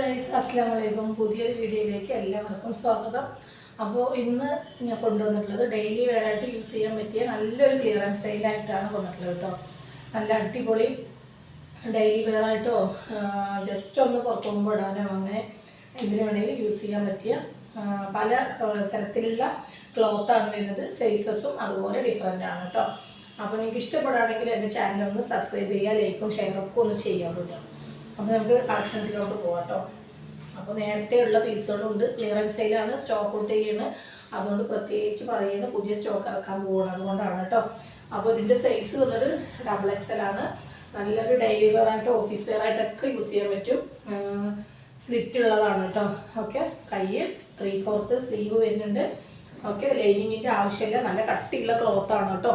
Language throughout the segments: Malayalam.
അസ്സലാമലൈക്കും. പുതിയൊരു വീഡിയോയിലേക്ക് എല്ലാവർക്കും സ്വാഗതം. അപ്പോൾ ഇന്ന് ഞാൻ കൊണ്ടുവന്നിട്ടുള്ളത് ഡെയിലി വെയറായിട്ട് യൂസ് ചെയ്യാൻ പറ്റിയ നല്ലൊരു ക്ലിയറൻസ് സെയിലായിട്ടാണ് കൊണ്ടിട്ടുള്ളത് കേട്ടോ. നല്ല അടിപൊളി ഡെയിലി വെയറായിട്ടോ ജസ്റ്റ് ഒന്ന് പുറത്തു പോകുമ്പോൾ ഇടാനോ അങ്ങനെ എന്തിനു വേണമെങ്കിലും യൂസ് ചെയ്യാൻ പറ്റിയ പല തരത്തിലുള്ള ക്ലോത്താണ് വരുന്നത്. സൈസസും അതുപോലെ ഡിഫറെൻ്റ് ആണ് കേട്ടോ. അപ്പോൾ നിങ്ങൾക്ക് ഇഷ്ടപ്പെടുകയാണെങ്കിൽ എൻ്റെ ചാനൽ ഒന്ന് സബ്സ്ക്രൈബ് ചെയ്യുക, ലൈക്കും ഷെയറൊക്കെ ഒന്ന് ചെയ്യാൻ കേട്ടോ. അപ്പോൾ നമുക്ക് കളക്ഷൻസിലോട്ട് പോകാം കേട്ടോ. അപ്പോൾ നേരത്തെ ഉള്ള പീസുകളുണ്ട്, ക്ലിയറൻസ് സെയിലാണ്, സ്റ്റോക്ക് ഔട്ട് ചെയ്യുന്നത്. അതുകൊണ്ട് പ്രത്യേകിച്ച് പറയുന്നത് പുതിയ സ്റ്റോക്ക് ഇറക്കാൻ പോകണം, അതുകൊണ്ടാണ് കേട്ടോ. അപ്പോൾ ഇതിൻ്റെ സൈസ് വന്നിട്ട് XXL ആണ്. നല്ലൊരു ഡെയിലി വെയർ ആയിട്ട് ഓഫീസ് വെയർ ആയിട്ടൊക്കെ യൂസ് ചെയ്യാൻ പറ്റും. സ്ലിറ്റ് ഉള്ളതാണ് കേട്ടോ. ഓക്കെ, കൈ 3/4 സ്ലീവ് വരുന്നുണ്ട്. ഓക്കെ, ലൈനിങ്ങിൻ്റെ ആവശ്യമില്ല, നല്ല കട്ടിയുള്ള ക്ലോത്താണ് കേട്ടോ.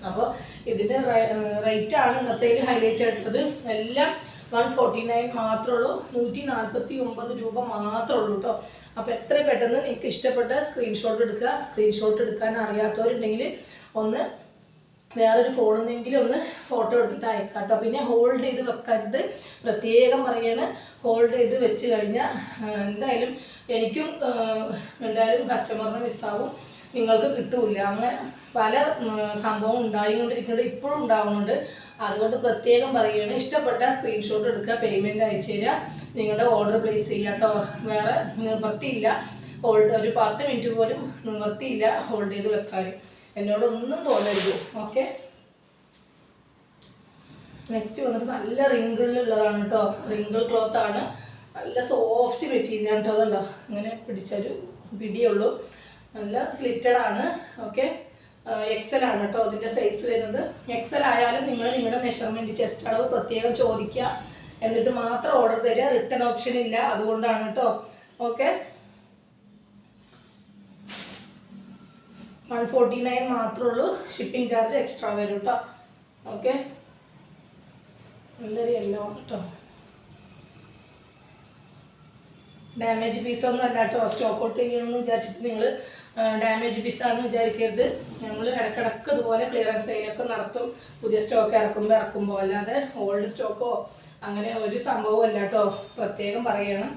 അപ്പോൾ ഇതിൻ്റെ റേറ്റാണ് ഇന്നത്തെ ഹൈലൈറ്റ് ആയിട്ടുള്ളത്. എല്ലാം 149 മാത്രമേ ഉള്ളൂ, 149 രൂപ മാത്രമേ ഉള്ളൂ കേട്ടോ. അപ്പോൾ എത്ര പെട്ടെന്ന് നിങ്ങൾക്ക് ഇഷ്ടപ്പെട്ട സ്ക്രീൻഷോട്ട് എടുക്കുക. സ്ക്രീൻഷോട്ട് എടുക്കാൻ അറിയാത്തവരുണ്ടെങ്കിൽ ഒന്ന് വേറൊരു ഫോണിൽ ഒന്ന് ഫോട്ടോ എടുത്തിട്ട് അയക്കാം കേട്ടോ. പിന്നെ ഹോൾഡ് ചെയ്ത് വെക്കരുത്, പ്രത്യേകം പറയാണ്. ഹോൾഡ് ചെയ്ത് വെച്ച് കഴിഞ്ഞാൽ എന്തായാലും എനിക്കും എന്തായാലും കസ്റ്റമറിന് മിസ്സാവും, നിങ്ങൾക്ക് കിട്ടൂല. അങ്ങനെ പല സംഭവം ഉണ്ടായിക്കൊണ്ടിരിക്കുന്നുണ്ട്, ഇപ്പോഴും ഉണ്ടാവുന്നുണ്ട്. അതുകൊണ്ട് പ്രത്യേകം പറയുകയാണ്, ഇഷ്ടപ്പെട്ട സ്ക്രീൻഷോട്ട് എടുക്കുക, പേയ്മെൻറ്റ് അയച്ചു തരിക, നിങ്ങളുടെ ഓർഡർ പ്ലേസ് ചെയ്യുക കേട്ടോ. വേറെ നിവർത്തിയില്ല, ഒരു 10 മിനിറ്റ് പോലും നിവർത്തിയില്ല ഹോൾഡ് ചെയ്ത് വെക്കാൻ. എന്നോടൊന്നും തോന്നരുത്. ഓക്കെ, നെക്സ്റ്റ് വന്നിട്ട് നല്ല റിങ്കിളിലുള്ളതാണ് കേട്ടോ. റിങ്കിൾ ക്ലോത്ത് ആണ്, നല്ല സോഫ്റ്റ് മെറ്റീരിയൽ ആണ് കേട്ടോ. അതുണ്ടോ, ഇങ്ങനെ പിടിച്ചൊരു പിടിയുള്ളൂ, നല്ല സ്ലിറ്റഡ് ആണ്. ഓക്കെ, XL ആണ് കേട്ടോ അതിൻ്റെ സൈസ് വരുന്നത്. XL ആയാലും നിങ്ങളുടെ മെഷർമെൻറ്റ് ചെസ്റ്റ് അളവ് പ്രത്യേകം ചോദിക്കുക, എന്നിട്ട് മാത്രം ഓർഡർ തരിക. റിട്ടേൺ ഓപ്ഷൻ ഇല്ല, അതുകൊണ്ടാണ് കേട്ടോ. ഓക്കെ, 149 മാത്രമേ ഉള്ളൂ, ഷിപ്പിംഗ് ചാർജ് എക്സ്ട്രാ വരും കേട്ടോ. ഓക്കെ, നല്ലൊരു യെല്ലോ കേട്ടോ. ഡാമേജ് പീസൊന്നും അല്ല കേട്ടോ. സ്റ്റോക്ക് ഔട്ട് ചെയ്യണമെന്ന് വിചാരിച്ചിട്ട് നിങ്ങൾ ഡാമേജ് പീസാണെന്ന് വിചാരിക്കരുത്. നമ്മൾ ഇടയ്ക്കിടയ്ക്ക് ഇതുപോലെ ക്ലിയറൻസ് സെയിലൊക്കെ നടത്തും, പുതിയ സ്റ്റോക്ക് ഇറക്കുമ്പോൾ. അല്ലാതെ ഓൾഡ് സ്റ്റോക്കോ അങ്ങനെ ഒരു സംഭവം അല്ല കേട്ടോ, പ്രത്യേകം പറയണം.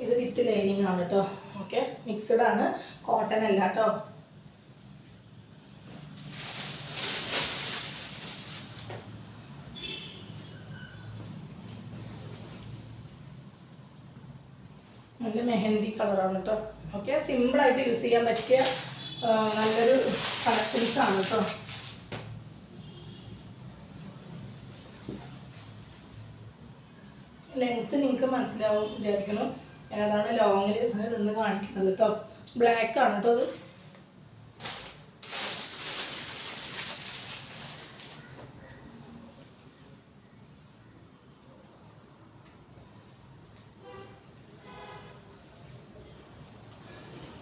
ഇത് വിത്ത് ലൈനിങ് ആണ് കേട്ടോ. ഓക്കെ, മിക്സഡ് ആണ്, കോട്ടൺ അല്ല കേട്ടോ. നല്ല മെഹന്തി കളറാണ് കേട്ടോ. ഓക്കെ, സിമ്പിളായിട്ട് യൂസ് ചെയ്യാൻ പറ്റിയ നല്ലൊരു കളക്ഷൻസ് ആണ് കേട്ടോ. ലെങ്ത്ത് നിങ്ങൾക്ക് മനസ്സിലാവും വിചാരിക്കണം. ഏതാണ് ലോങ്ങിൽ അങ്ങനെ നിന്ന് കാണിക്കുന്നത് കേട്ടോ. ബ്ലാക്ക് ആണ് കേട്ടോ അത്.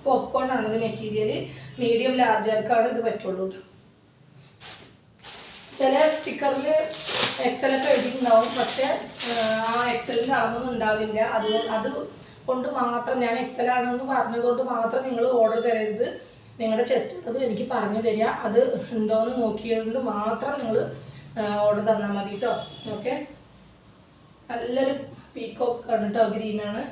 പോപ്കോൺ ആണ് ഇത് മെറ്റീരിയൽ. മീഡിയം ലാർജർക്കാണ് ഇത് പറ്റുള്ളൂ. ചില സ്റ്റിക്കറിൽ XL ഒക്കെ എഴുതിയിട്ടുണ്ടാവും, പക്ഷേ ആ XLൻ്റെ അളവൊന്നും ഉണ്ടാവില്ല. അത് കൊണ്ട് മാത്രം ഞാൻ XL ആണെന്ന് പറഞ്ഞതുകൊണ്ട് മാത്രം നിങ്ങൾ ഓർഡർ തരരുത്. നിങ്ങളുടെ ചെസ്റ്റ് അത് എനിക്ക് പറഞ്ഞു തരിക, അത് ഉണ്ടോയെന്ന് നോക്കിയതുകൊണ്ട് മാത്രം നിങ്ങൾ ഓർഡർ തന്നാൽ മതി കേട്ടോ. ഓക്കെ, നല്ലൊരു പീക്കോക്ക് ആണ് കേട്ടോ, ഗ്രീനാണ്.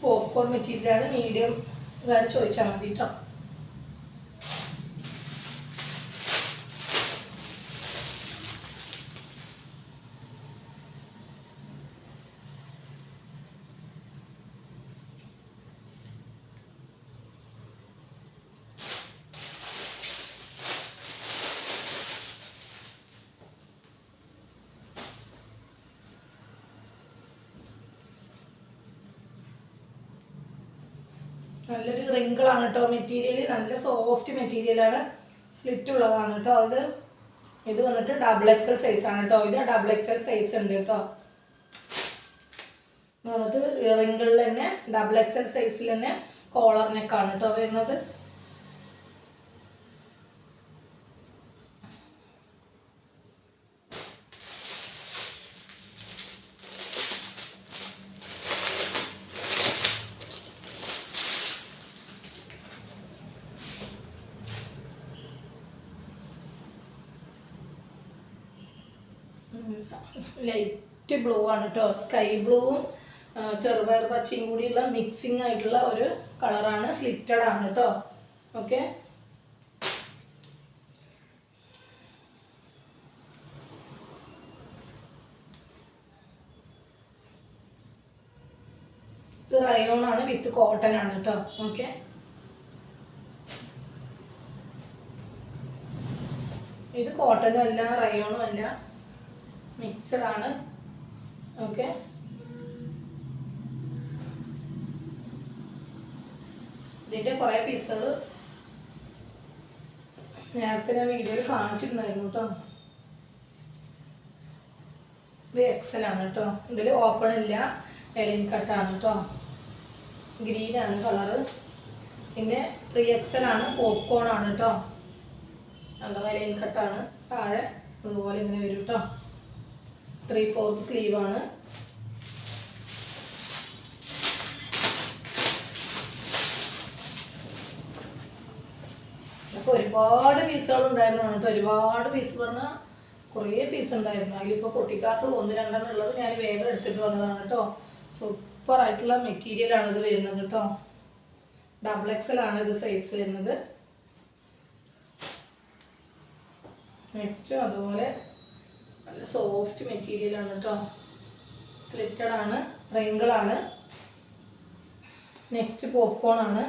പോപ്കോൺ മെറ്റീരിയലാണ്, മീഡിയം ചോദിച്ചാൽ മതി കേട്ടോ. നല്ലൊരു റിങ്കിളാണ് കേട്ടോ മെറ്റീരിയൽ, നല്ല സോഫ്റ്റ് മെറ്റീരിയലാണ്, സ്ലിറ്റ് ഉള്ളതാണ് കേട്ടോ. ഇത് വന്നിട്ട് XXL സൈസാണ് കേട്ടോ. ഇത് XXL സൈസ് ഉണ്ട് കേട്ടോ. വന്നിട്ട് റിങ്കിളിൽ തന്നെ ഡബിൾ എക്സൽ സൈസിൽ തന്നെ കോളർ നെക്കാണ് കേട്ടോ വരുന്നത്. ലൈറ്റ് ബ്ലൂ ആണ് കേട്ടോ, സ്കൈ ബ്ലൂവും ചെറുപയർ പച്ചയും കൂടിയുള്ള മിക്സിങ് ആയിട്ടുള്ള ഒരു കളറാണ്. സ്ലിറ്റഡ് ആണ് കേട്ടോ. ഓക്കെ, ഇത് റയോൺ ആണ് വിത്ത് കോട്ടൺ ആണ് കേട്ടോ. ഓക്കെ, ഇത് കോട്ടനും അല്ല റയോണും അല്ല, മിക്സഡ് ആണ്. ഓക്കെ, ഇതിൻ്റെ കുറേ പീസുകൾ നേരത്തെ ഞാൻ വീഡിയോയിൽ കാണിച്ചിട്ടുണ്ടായിരുന്നു കേട്ടോ. ഇത് എക്സൽ ആണ് കേട്ടോ. ഇതിൽ ഓപ്പൺ ഇല്ല, എലിൻ കട്ടാണ് കേട്ടോ. ഗ്രീനാണ് കളറ്. പിന്നെ 3XL ആണ്, പോപ്കോൺ ആണ് കേട്ടോ. നല്ല എലിൻ കട്ടാണ്. താഴെ അതുപോലെ ഇങ്ങനെ വരും കേട്ടോ. 3/4 സ്ലീവാണ്. അപ്പോൾ ഒരുപാട് പീസുകൾ ഉണ്ടായിരുന്നതാണ് കേട്ടോ. ഒരുപാട് പീസ് പറഞ്ഞാൽ കുറേ പീസ് ഉണ്ടായിരുന്നു. അതിലിപ്പോൾ പൊട്ടിക്കാത്ത 1-2 ഉള്ളത് ഞാൻ വേഗം എടുത്തിട്ട് വന്നതാണ് കേട്ടോ. സൂപ്പറായിട്ടുള്ള മെറ്റീരിയലാണ് ഇത് വരുന്നത് കേട്ടോ. ഡബിൾ എക്സൽ ആണ് ഇത് സൈസ് വരുന്നത്. നെക്സ്റ്റ് അതുപോലെ നല്ല സോഫ്റ്റ് മെറ്റീരിയലാണ് കേട്ടോ. സ്ലിറ്റഡ് ആണ്, റിങ്കിളാണ്. നെക്സ്റ്റ് പോപ്കോൺ ആണ്.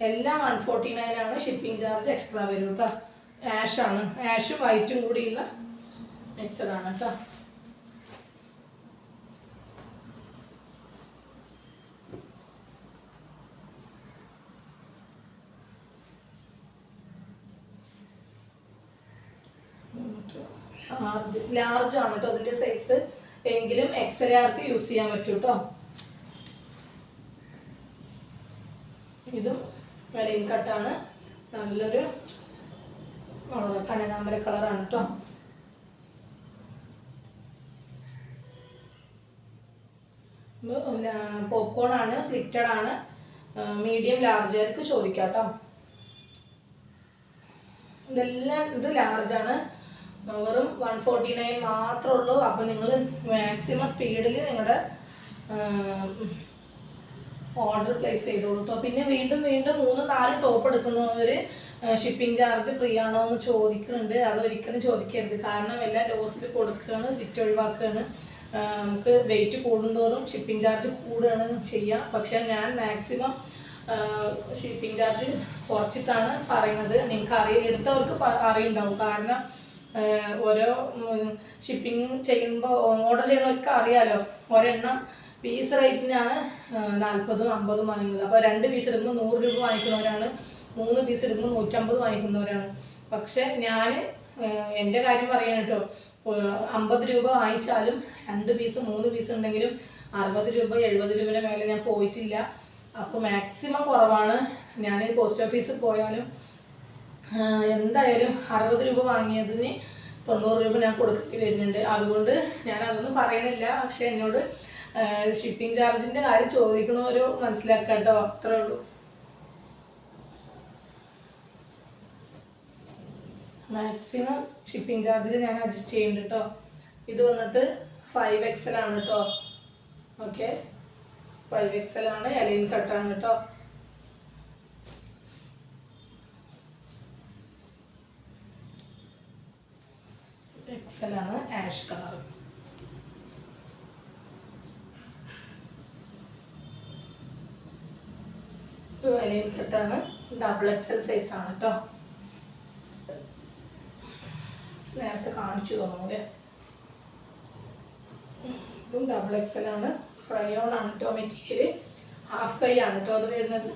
എല്ലാം 149 ആണ്. ഷിപ്പിംഗ് ചാർജ് എക്സ്ട്രാ വരും കേട്ടോ. ആഷാണ്, ആഷും വൈറ്റും കൂടിയുള്ള മിക്സഡാണ് കേട്ടോ. ലാർജ് ആണ് കേട്ടോ അതിൻ്റെ സൈസ്. എങ്കിലും XLർക്ക് യൂസ് ചെയ്യാൻ പറ്റും കേട്ടോ. ഇതും മെലീൻ കട്ടാണ്. നല്ലൊരു കനകാമ്പര കളറാണ് കേട്ടോ. ഇത് പോപ്കോൺ ആണ്, സ്ലിറ്റഡ് ആണ്. മീഡിയം ലാർജുകാർക്ക് ചോദിക്കാം കേട്ടോ. ഇതെല്ലാം ഇത് ലാർജാണ്. വെറും 149 മാത്രമേ ഉള്ളൂ. അപ്പോൾ നിങ്ങൾ മാക്സിമം സ്പീഡിൽ നിങ്ങളുടെ ഓർഡർ പ്ലേസ് ചെയ്തോളൂ കേട്ടോ. പിന്നെ വീണ്ടും 3-4 ടോപ്പ് എടുക്കുന്നവർ ഷിപ്പിംഗ് ചാർജ് ഫ്രീ ആണോ എന്ന് ചോദിക്കുന്നുണ്ട്. അതൊരിക്കലും ചോദിക്കരുത്. കാരണം എല്ലാം ലോസിൽ കൊടുക്കുകയാണ്, വിറ്റ് ഒഴിവാക്കുകയാണ്. നമുക്ക് വെയിറ്റ് കൂടുന്തോറും ഷിപ്പിംഗ് ചാർജ് കൂടുകയാണ് ചെയ്യുക. പക്ഷേ ഞാൻ മാക്സിമം ഷിപ്പിംഗ് ചാർജ് കുറച്ചിട്ടാണ് പറയുന്നത്. നിങ്ങൾക്ക് എടുത്തവർക്ക് അറിയുണ്ടാവും. കാരണം ഓരോ ഷിപ്പിംഗ് ചെയ്യുമ്പോൾ ഓർഡർ ചെയ്യുന്നവർക്ക് അറിയാലോ. ഒരെണ്ണം പീസ് റേറ്റിനാണ് 40-50 വാങ്ങിക്കുന്നത്. അപ്പോൾ 2 പീസ് എടുക്കുമ്പോൾ 100 രൂപ വാങ്ങിക്കുന്നവരാണ്, 3 പീസ് എടുക്കുമ്പോൾ 150 വാങ്ങിക്കുന്നവരാണ്. പക്ഷെ ഞാൻ എൻ്റെ കാര്യം പറയാൻ കേട്ടോ, 50 രൂപ വാങ്ങിച്ചാലും 2 പീസ് 3 പീസ് ഉണ്ടെങ്കിലും 60 രൂപ 70 രൂപയുടെ മേലെ ഞാൻ പോയിട്ടില്ല. അപ്പോൾ മാക്സിമം കുറവാണ്. ഞാൻ പോസ്റ്റ് ഓഫീസിൽ പോയാലും എന്തായാലും 60 രൂപ വാങ്ങിയതിന് 90 രൂപ ഞാൻ കൊടുക്കേണ്ടി വരുന്നുണ്ട്. അതുകൊണ്ട് ഞാൻ അതൊന്നും പറയണില്ല. പക്ഷെ എന്നോട് ഷിപ്പിംഗ് ചാർജിൻ്റെ കാര്യം ചോദിക്കണവരോ മനസ്സിലാക്കാം കേട്ടോ. അത്രേ ഉള്ളൂ. മാക്സിമം ഷിപ്പിംഗ് ചാർജിൽ ഞാൻ അഡ്ജസ്റ്റ് ചെയ്യുന്നുണ്ട് കേട്ടോ. ഇത് വന്നിട്ട് 5XL ആണ് കേട്ടോ. ഓക്കെ, 5XL ആണ്. എലൈൻ കട്ടാണ് കേട്ടോ. XL ആണ്, ആഷ് കളർ. എലൈൻ കട്ടാണ്. ഡബിൾ XL സൈസ് ആണ് കേട്ടോ. നേരത്തെ കാണിച്ചു തോന്നുന്നു. ഇതും ഡബിൾ XL ആണ്. റയോൺ ആണ് കേട്ടോ മെറ്റീരിയൽ. ഹാഫ് കൈ ആണ് കേട്ടോ അത് വരുന്നത്.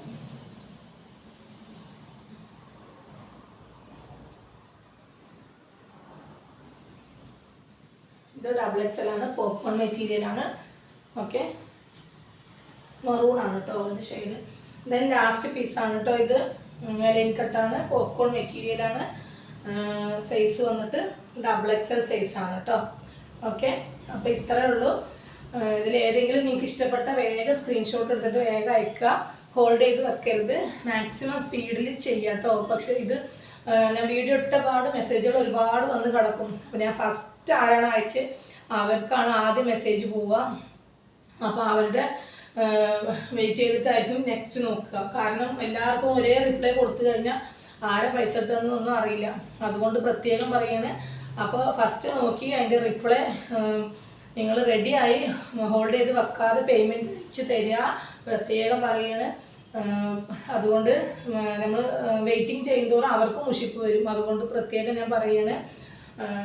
ഇത് ഡബിൾ XL ആണ്. പോപ്കോൺ മെറ്റീരിയൽ ആണ്. ഓക്കെ, മെറൂൺ ആണ് കേട്ടോ അതിൻ്റെ ഷെയ്ഡ്. ദെൻ ലാസ്റ്റ് പീസാണ് കേട്ടോ ഇത്. ലൈൻ കട്ടാണ്, പോപ്കോൺ മെറ്റീരിയലാണ്. സൈസ് വന്നിട്ട് XXL സൈസാണ് കേട്ടോ. ഓക്കെ, അപ്പോൾ ഇത്രയേ ഉള്ളൂ. ഇതിൽ ഏതെങ്കിലും നിങ്ങൾക്ക് ഇഷ്ടപ്പെട്ട വേഗം സ്ക്രീൻഷോട്ട് എടുത്തിട്ട് വേഗം അയക്കുക. ഹോൾഡ് ചെയ്ത് വെക്കരുത്, മാക്സിമം സ്പീഡിൽ ചെയ്യാം കേട്ടോ. പക്ഷേ ഇത് ഞാൻ വീഡിയോ ഇട്ട പാട് മെസ്സേജുകൾ ഒരുപാട് വന്ന് കിടക്കും. അപ്പോൾ ഞാൻ ഫസ്റ്റ് ആരാണ് അയച്ച് അവർക്കാണ് ആദ്യം മെസ്സേജ് പോവുക. അപ്പോൾ അവരുടെ വെയിറ്റ് ചെയ്തിട്ടായിരിക്കും നെക്സ്റ്റ് നോക്കുക. കാരണം എല്ലാവർക്കും ഒരേ റിപ്ലൈ കൊടുത്തു കഴിഞ്ഞാൽ ആരെ പൈസ ഇട്ടതെന്നൊന്നും അറിയില്ല. അതുകൊണ്ട് പ്രത്യേകം പറയണേ. അപ്പോൾ ഫസ്റ്റ് നോക്കി അതിൻ്റെ റിപ്ലൈ നിങ്ങൾ റെഡിയായി ഹോൾഡ് ചെയ്ത് വെക്കാതെ പേയ്മെൻറ്റ് വെച്ച് തരിക, പ്രത്യേകം പറയണേ. അതുകൊണ്ട് നമ്മൾ വെയിറ്റിംഗ് ചെയ്യുന്നതോറും അവർക്കും മുഷിപ്പ് വരും. അതുകൊണ്ട് പ്രത്യേകം ഞാൻ പറയണേ,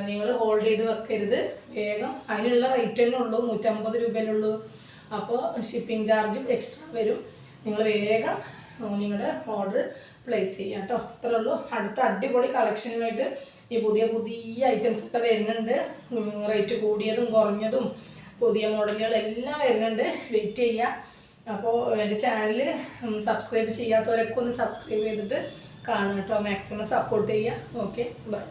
നിങ്ങൾ ഹോൾഡ് ചെയ്ത് വെക്കരുത്. വേഗം അതിനുള്ള റേറ്റ് തന്നെ ഉള്ളൂ, 150 രൂപയിലുള്ളൂ. അപ്പോൾ ഷിപ്പിംഗ് ചാർജ് എക്സ്ട്രാ വരും. നിങ്ങൾ വേഗം നിങ്ങളുടെ ഓർഡർ പ്ലേസ് ചെയ്യാം കേട്ടോ. അത്രേ ഉള്ളൂ. അടുത്ത അടിപൊളി കളക്ഷനുമായിട്ട് ഈ പുതിയ ഐറ്റംസൊക്കെ വരുന്നുണ്ട്. റേറ്റ് കൂടിയതും കുറഞ്ഞതും പുതിയ മോഡലുകളെല്ലാം വരുന്നുണ്ട്. വെയിറ്റ് ചെയ്യുക. അപ്പോൾ എൻ്റെ ചാനൽ സബ്സ്ക്രൈബ് ചെയ്യാത്തവരൊക്കെ ഒന്ന് സബ്സ്ക്രൈബ് ചെയ്തിട്ട് കാണുക കേട്ടോ. മാക്സിമം സപ്പോർട്ട് ചെയ്യുക. Okay, by.